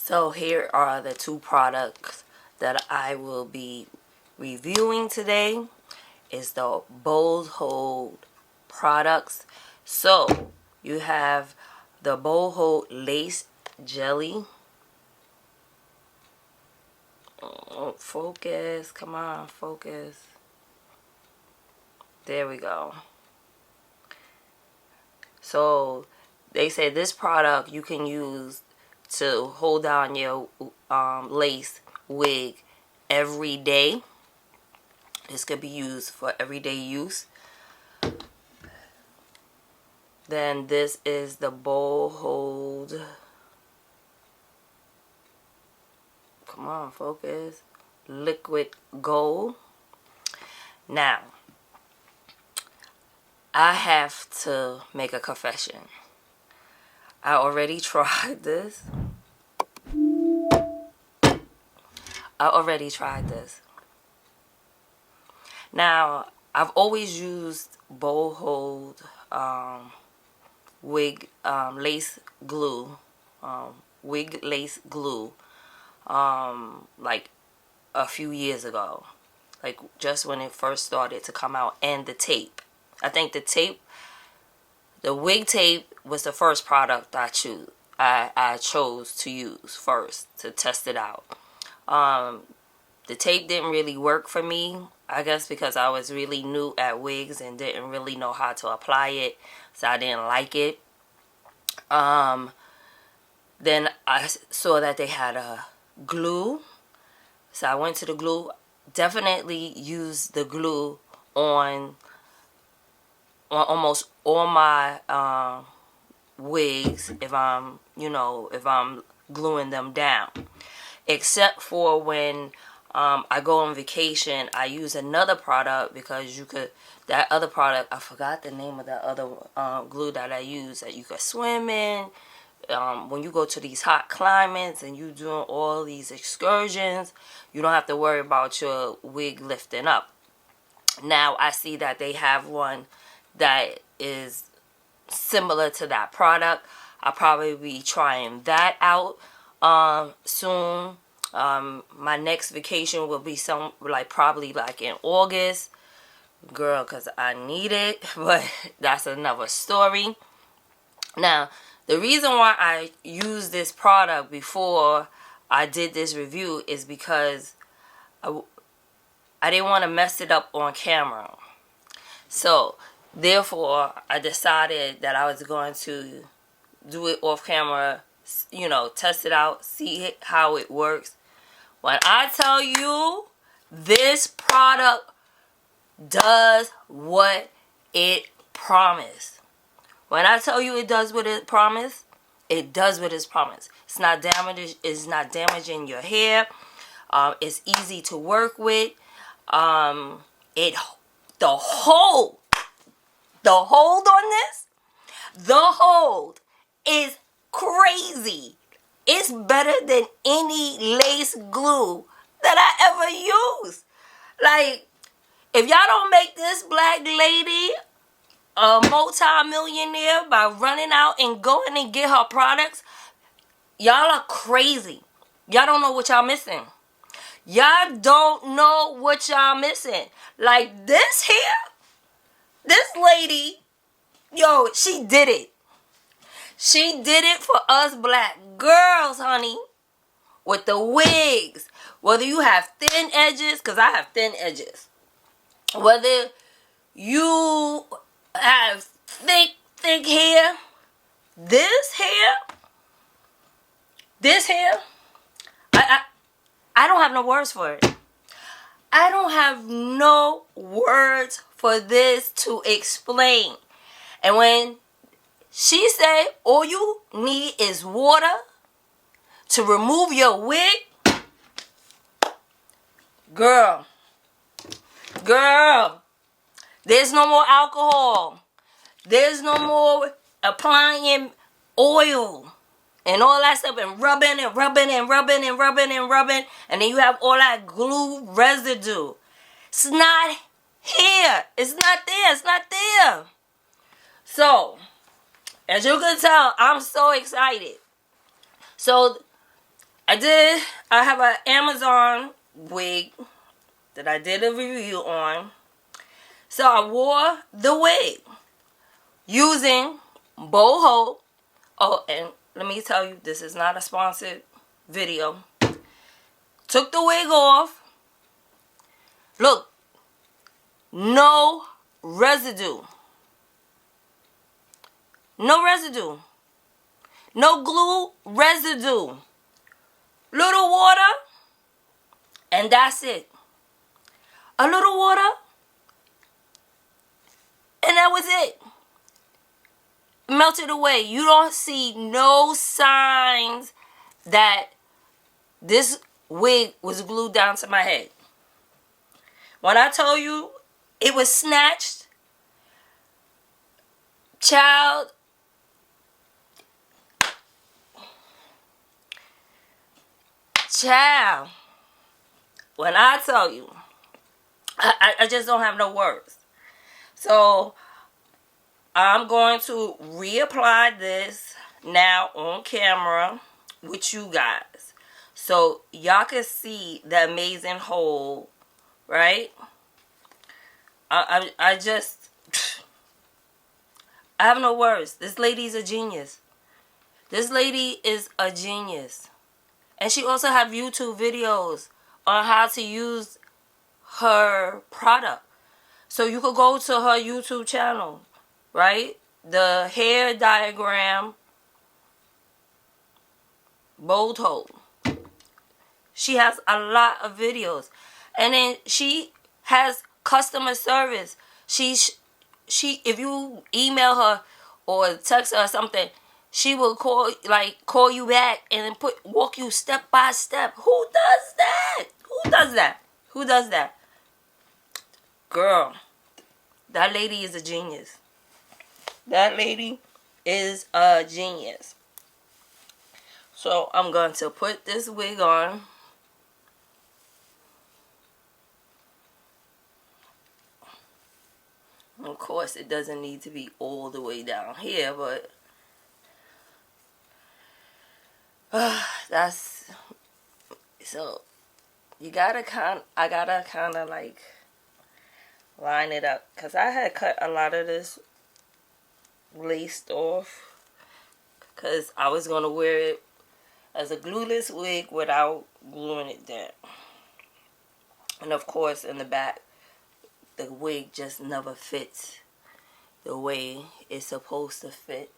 So here are the two products that I will be reviewing today. Is the Bold Hold products. So you have the Bold Hold Lace Jelly. Oh, focus, come on, focus. There we go. So they say this product you can use to hold down your lace wig every day. This could be used for everyday use. Then this is the Bold Hold. Come on, focus. Liquid Gold. Now, I have to make a confession. I already tried this. Now, I've always used Bold Hold wig lace glue, wig lace glue, like a few years ago, like just when it first started to come out, and the tape. I think the wig tape was the first product I chose to use first to test it out. The tape didn't really work for me, I guess because I was really new at wigs and didn't really know how to apply it, so I didn't like it. Then I saw that they had a glue, so I went to the glue. Definitely use the glue on almost all my wigs if I'm gluing them down, except for when I go on vacation. I use another product because that other product, I forgot the name of that other glue that I use, that you could swim in when you go to these hot climates and you doing all these excursions. You don't have to worry about your wig lifting up. Now I see that they have one that is similar to that product. I'll probably be trying that out soon. My next vacation will be probably in August, girl, because I need it, but that's another story. Now, the reason why I used this product before I did this review is because I didn't want to mess it up on camera. So, therefore, I decided that I was going to do it off camera, test it out, see how it works. When I tell you, this product does what it promised. When I tell you it does what it promised, it does what it's promised. It's not damaging your hair. It's easy to work with. The hold on this, the hold is crazy. It's better than any lace glue that I ever used. Like, if y'all don't make this black lady a multi-millionaire by running out and going and get her products, y'all are crazy. Y'all don't know what y'all missing. Y'all don't know what y'all missing. Like this here, this lady, yo, she did it. She did it for us black girls, honey. With the wigs. Whether you have thin edges, because I have thin edges. Whether you have thick hair. This hair, I don't have no words for it. I don't have no words for this to explain. And when she said all you need is water to remove your wig, girl, there's no more alcohol. There's no more applying oil and all that stuff and rubbing, and then you have all that glue residue. It's not here. It's not there. So, as you can tell, I'm so excited. So, I have an Amazon wig that I did a review on. So I wore the wig using boho. Oh, and let me tell you, this is not a sponsored video. Took the wig off. Look, no residue. No residue. No glue residue. Little water, and that's it. A little water, and that was it. Melted away. You don't see no signs that this wig was glued down to my head. When I tell you it was snatched, child, when I tell you, I just don't have no words. So I'm going to reapply this now on camera with you guys, so y'all can see the amazing hole, right? I have no words. This lady's a genius. This lady is a genius. And she also have YouTube videos on how to use her product. So you could go to her YouTube channel, right? The hair diagram bold hole. She has a lot of videos. And then she has customer service. She if you email her or text her or something, she will call you back and then walk you step by step. Who does that? Who does that? Who does that? Girl, that lady is a genius. That lady is a genius. So I'm going to put this wig on. Of course, it doesn't need to be all the way down here, but that's so. I gotta kind of like line it up, because I had cut a lot of this laced off because I was gonna wear it as a glueless wig without gluing it down. And of course, in the back, the wig just never fits the way it's supposed to fit,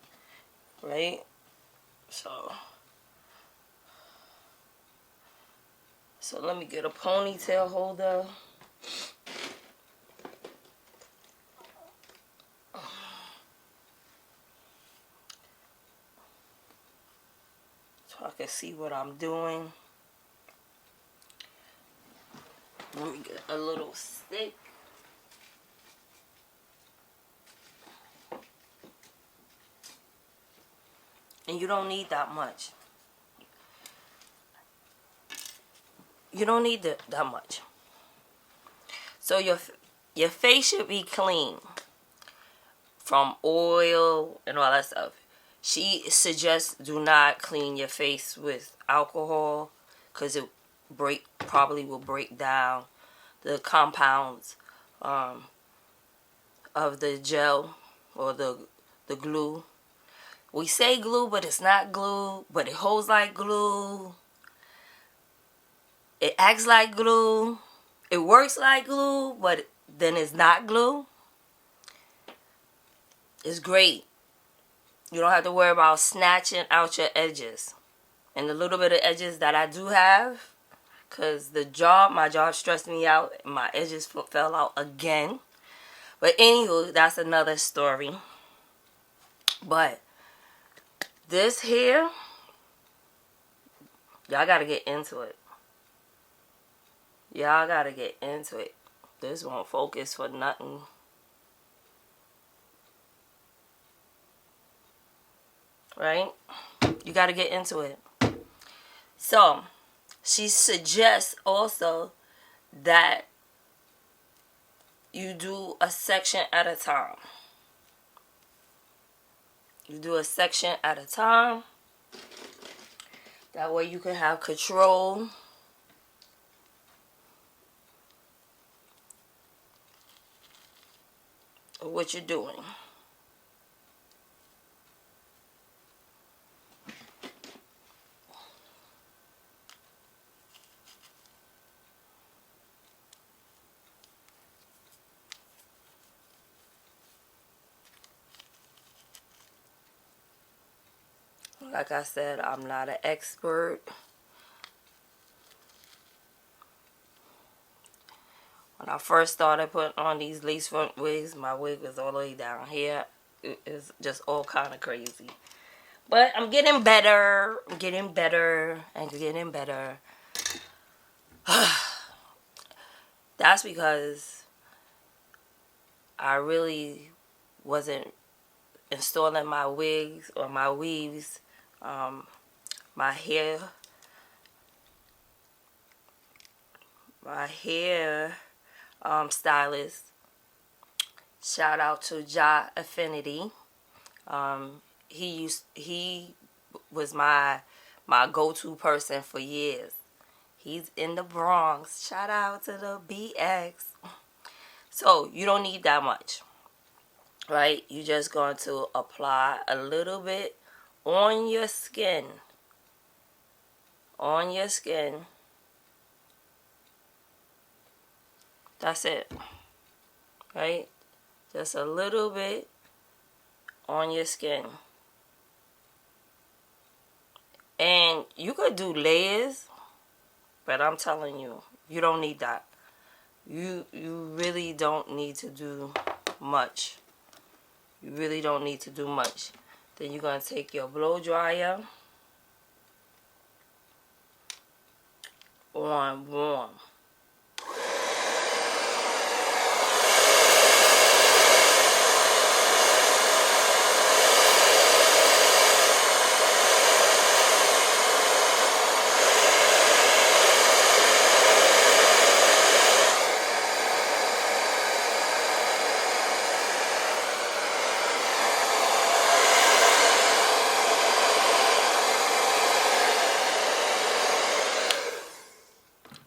right? So let me get a ponytail holder. So I can see what I'm doing. Let me get a little stick. And you don't need that much. You don't need that much. So your face should be clean from oil and all that stuff. She suggests do not clean your face with alcohol, because it probably will break down the compounds of the gel or the glue. We say glue, but it's not glue, but it holds like glue. It acts like glue. It works like glue, but then it's not glue. It's great. You don't have to worry about snatching out your edges. And the little bit of edges that I do have, because my job stressed me out. My edges fell out again. But anywho, that's another story. But this here, y'all got to get into it. Y'all got to get into it. This won't focus for nothing. Right? You got to get into it. So, she suggests also that you do a section at a time. You do a section at a time. That way you can have control of what you're doing. Like I said, I'm not an expert. When I first started putting on these lace front wigs, my wig was all the way down here. It was just all kind of crazy. But I'm getting better. I'm getting better and getting better. That's because I really wasn't installing my wigs or my weaves, my hair stylist. Shout out to Ja Affinity. He was my go-to person for years. He's in the Bronx. Shout out to the BX. So you don't need that much, right? You're just going to apply a little bit on your skin. On your skin. That's it. Right? Just a little bit on your skin. And you could do layers, but I'm telling you, you don't need that. You really don't need to do much. You really don't need to do much. Then you're going to take your blow dryer on warm.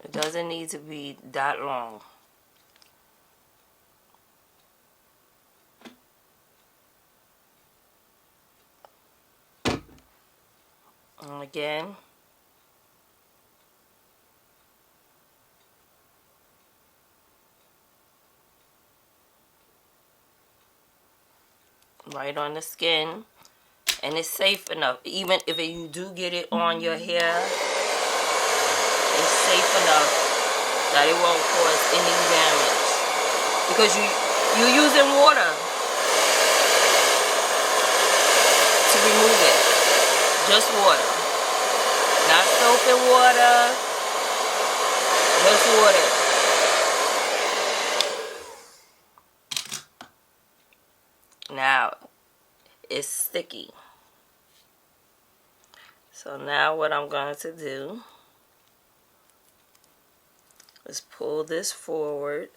It doesn't need to be that long. And again, right on the skin. And it's safe enough. Even if you do get it on your hair, it's safe enough that it won't cause any damage. Because you're using water to remove it. Just water. Not soap and water. Just water. Now, it's sticky. So now what I'm going to do is pull this forward.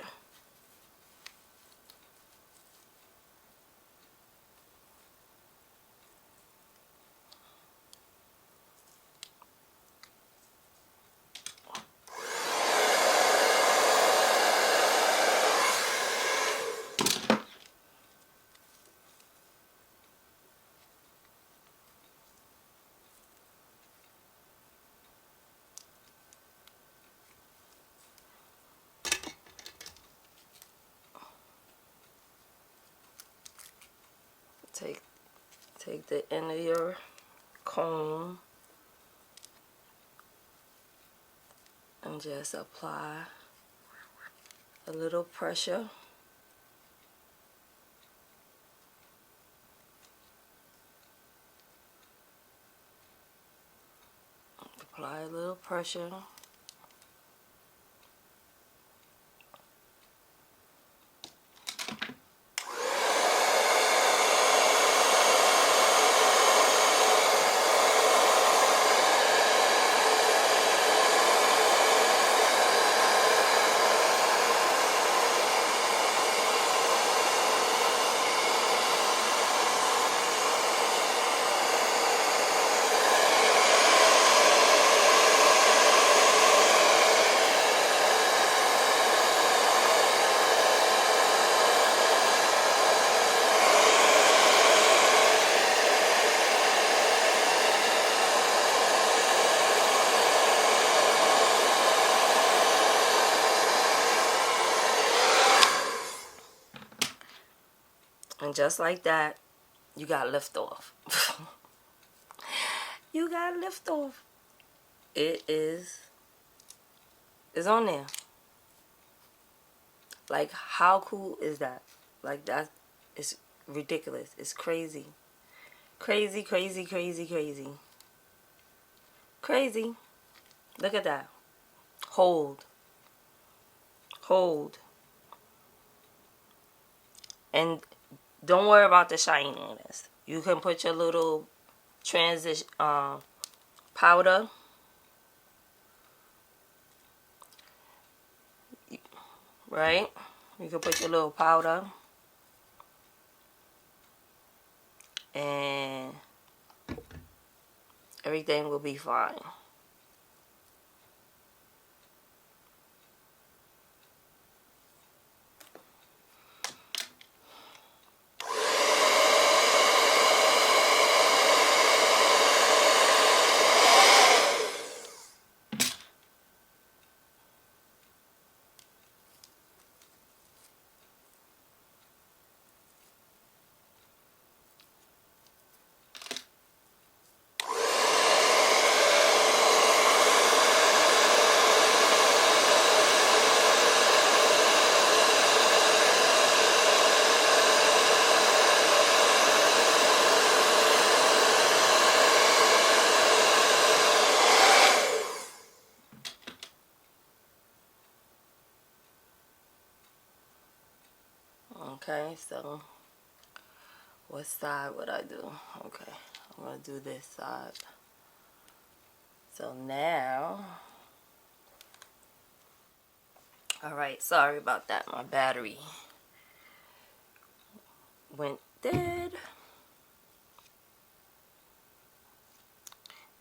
Take the end of your comb and just apply a little pressure. Apply a little pressure. And just like that, you got lift off. You got lift off. It's on there. Like, how cool is that? Like, that is ridiculous. It's crazy. Crazy, crazy, crazy, crazy. Crazy. Look at that. Hold. Hold. And don't worry about the shininess. You can put your little transition powder. Right? You can put your little powder. And everything will be fine. Okay, so what side would I do? Okay, I'm going to do this side. So now, alright, sorry about that. My battery went dead.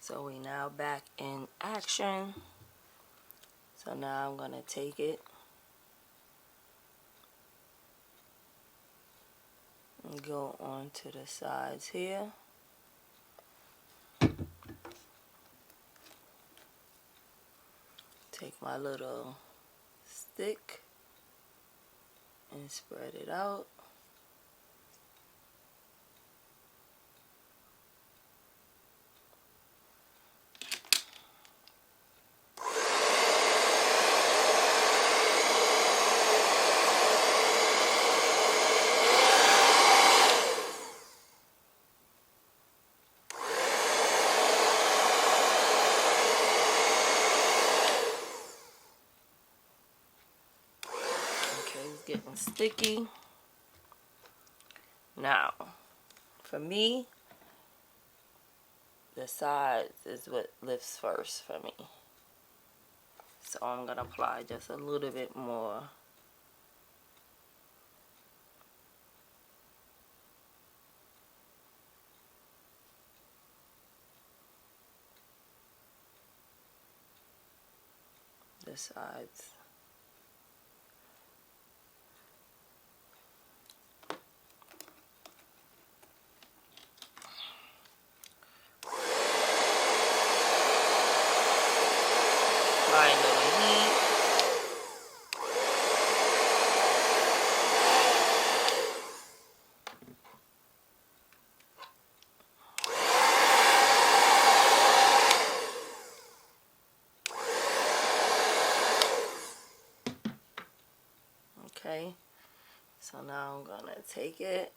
So we now back in action. So now I'm going to take it and go on to the sides here. Take my little stick and spread it out. Okay, it's getting sticky. Now, for me, the sides is what lifts first for me. So I'm going to apply just a little bit more. The sides. Apply a little heat. Okay, so now I'm gonna take it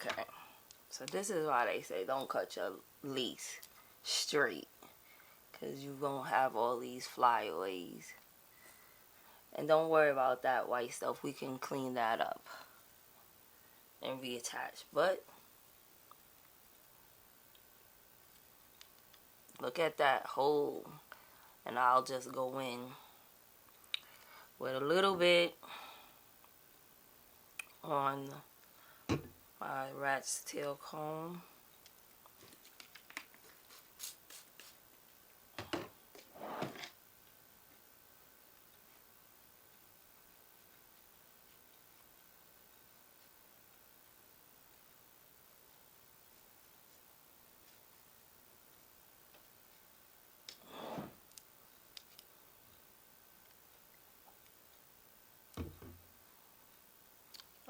Okay. So this is why they say don't cut your lace straight. Because you're going to have all these flyaways. And don't worry about that white stuff. We can clean that up and reattach. But look at that hole. And I'll just go in with a little bit on my rat's tail comb.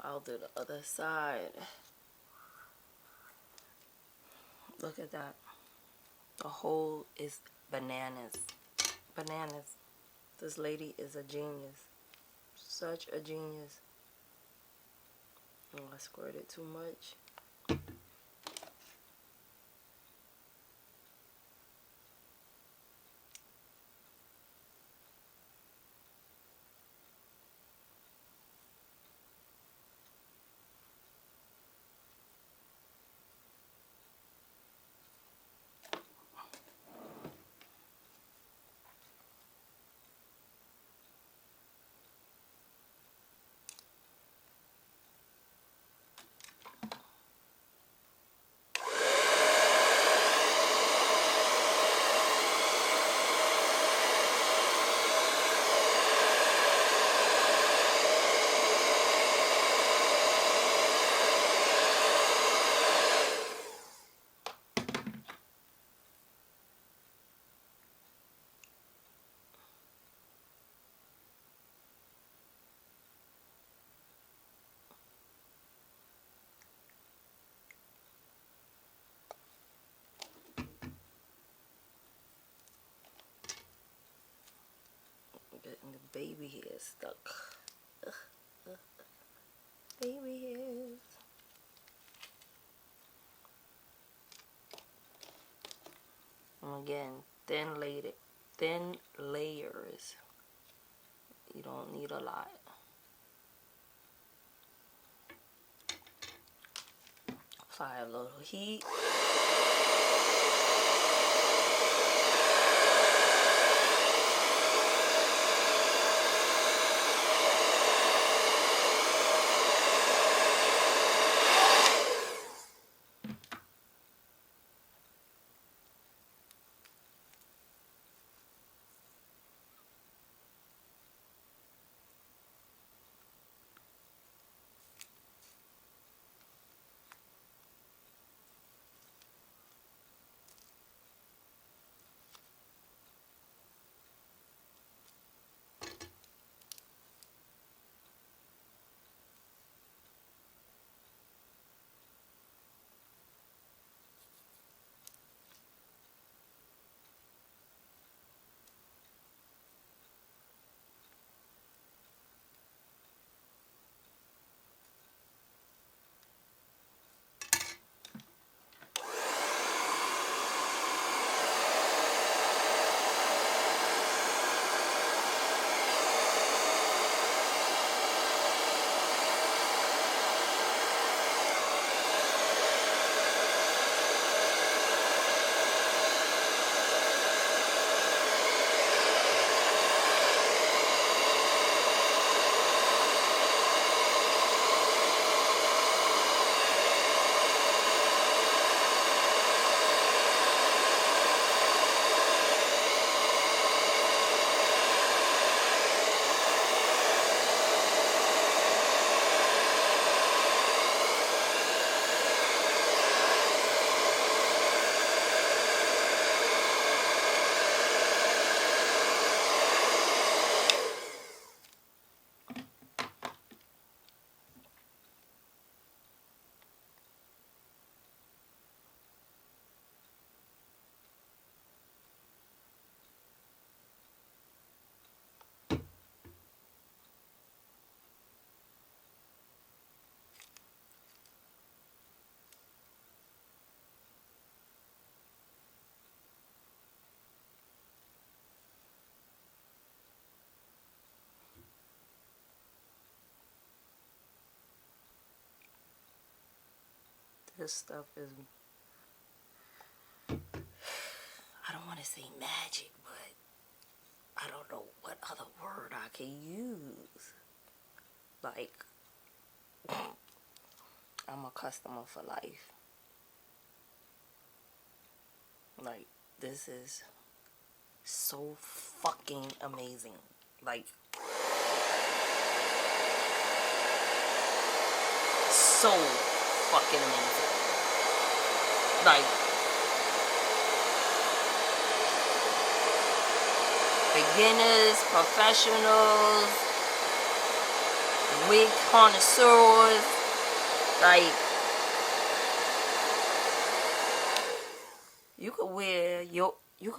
I'll do the other side. Look at that. The hole is bananas. Bananas. This lady is a genius. Such a genius. Oh, I squirted too much. Getting the baby hair stuck. Baby hairs. And again, thin layers. You don't need a lot. Apply a little heat. This stuff is, I don't want to say magic, but I don't know what other word I can use. Like, I'm a customer for life. Like, this is so fucking amazing. Like, so fucking amazing. Like, beginners, professionals, wig connoisseurs, like, you could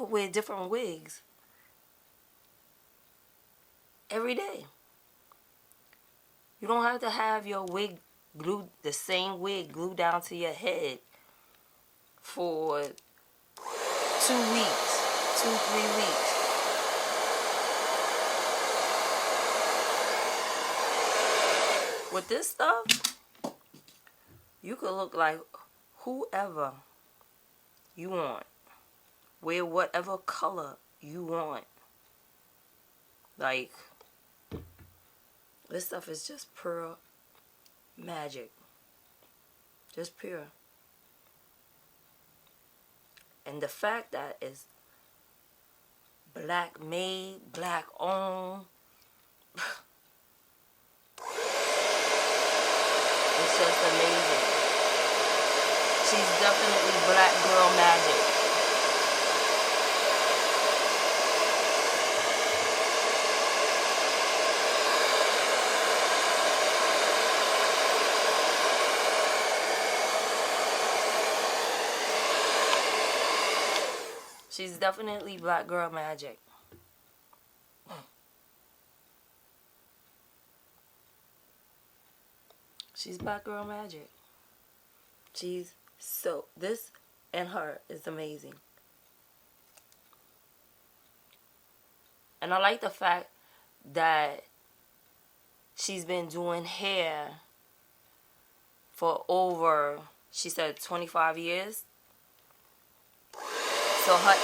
wear different wigs every day. You don't have to have your wig glued, the same wig glued down to your head for 2 weeks, 2-3 weeks. With this stuff, you could look like whoever you want. Wear whatever color you want. Like, this stuff is just pure magic. Just pure. And the fact that it's black made, black owned, it's just amazing. She's definitely black girl magic. She's definitely black girl magic. She's black girl magic. She's so, this and her is amazing. And I like the fact that she's been doing hair for over, she said 25 years. So her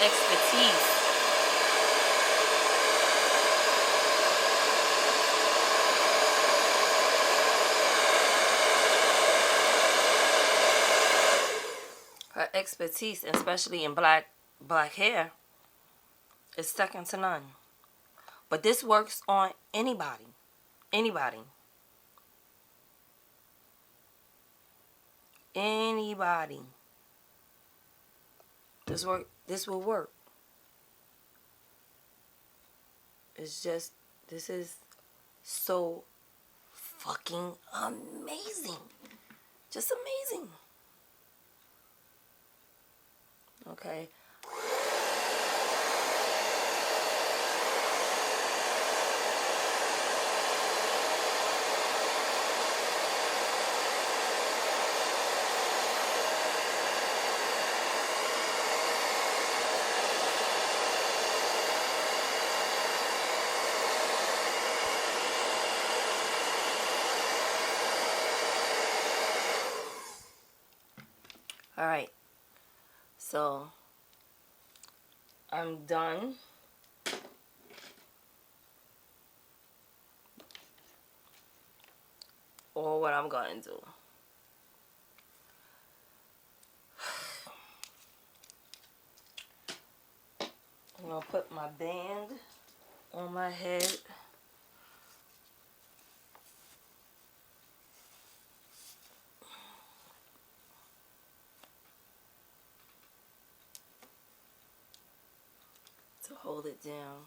expertise especially in black hair, is second to none. But this works on anybody. Anybody. Anybody. This will work. It's just, this is so fucking amazing. Just amazing. Okay. All right. So I'm done. Or what I'm going to do. I'm going to put my band on my head. To hold it down.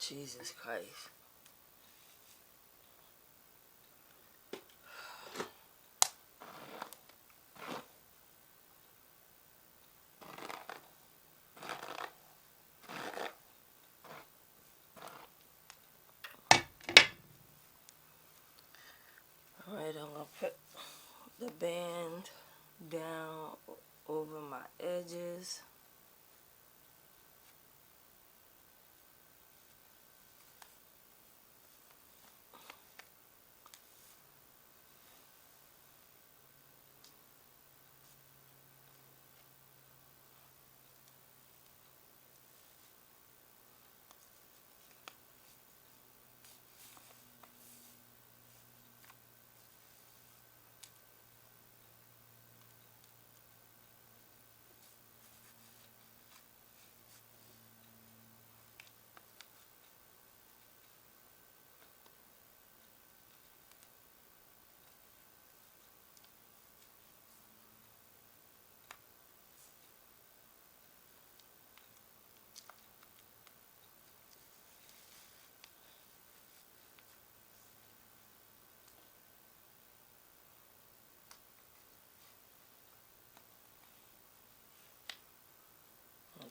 Jesus Christ. Alright, I'm going to put the band down over my edges.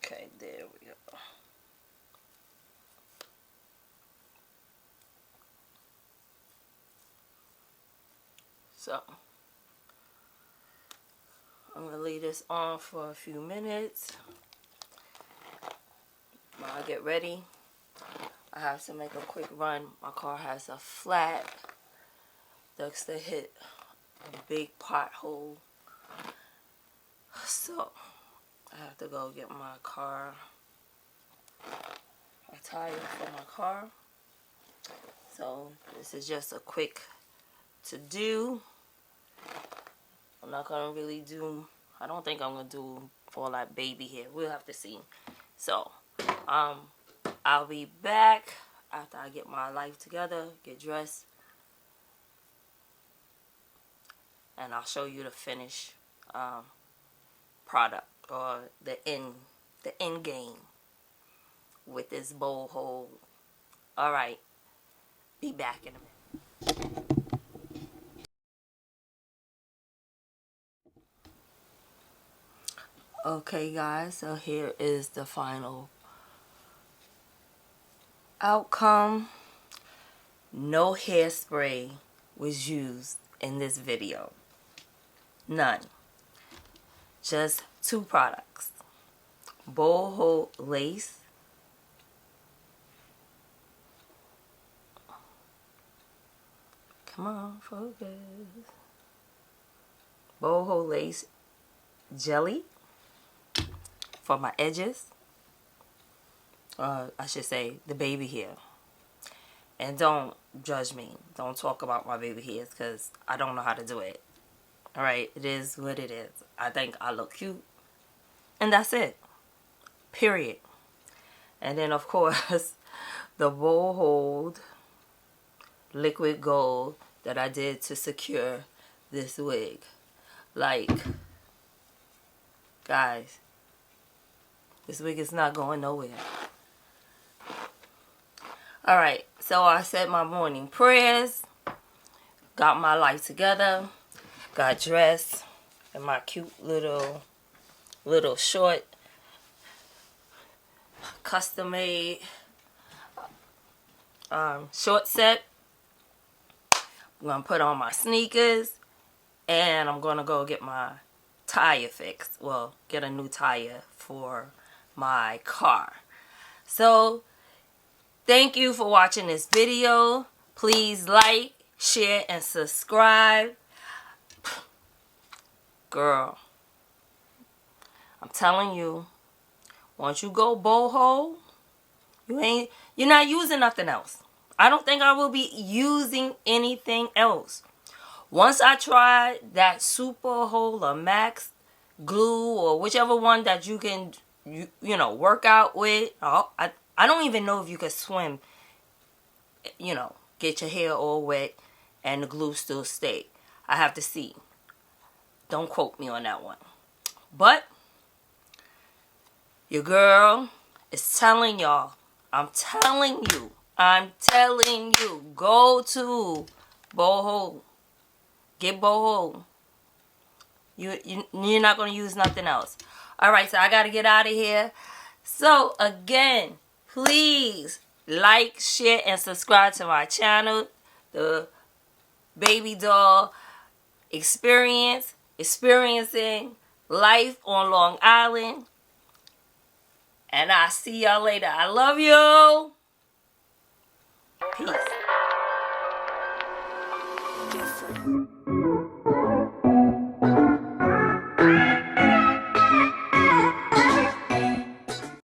Okay, there we go. So, I'm going to leave this on for a few minutes. While I get ready, I have to make a quick run. My car has a flat. Ducks to hit a big pothole. So, I have to go get my car, a tire for my car. So, this is just a quick to do. I'm not going to really do, I don't think I'm going to do all that baby hair. We'll have to see. So, I'll be back after I get my life together, get dressed, and I'll show you the finished product, or the end game with this bowl hold. Alright, be back in a minute. Okay guys, so here is the final outcome. No hairspray was used in this video. None. Just two products. Bowl hold lace. Come on, focus. Bowl hold lace jelly for my edges. I should say the baby hair. And don't judge me. Don't talk about my baby hairs because I don't know how to do it. Alright, it is what it is. I think I look cute. And that's it. Period. And then of course, the bowl hold liquid gold that I did to secure this wig. Like, guys, this wig is not going nowhere. Alright, so I said my morning prayers, got my life together, got dressed in my cute little short, custom made short set. I'm going to put on my sneakers, and I'm going to go get my tire fixed. Well, get a new tire for my car. So, thank you for watching this video. Please like, share, and subscribe. Girl, I'm telling you, once you go boho, you're not using nothing else. I don't think I will be using anything else. Once I try that Super Hold or Max glue or whichever one that you can, work out with. I don't even know if you can swim, get your hair all wet and the glue still stay. I have to see. Don't quote me on that one. But your girl is telling y'all, I'm telling you. I'm telling you. Go to Boho. Get Boho. You're not going to use nothing else. Alright, so I got to get out of here. So, again, please like, share, and subscribe to my channel. The Baby Doll Experience. Experiencing life on Long Island. And I'll see y'all later. I love you. Peace.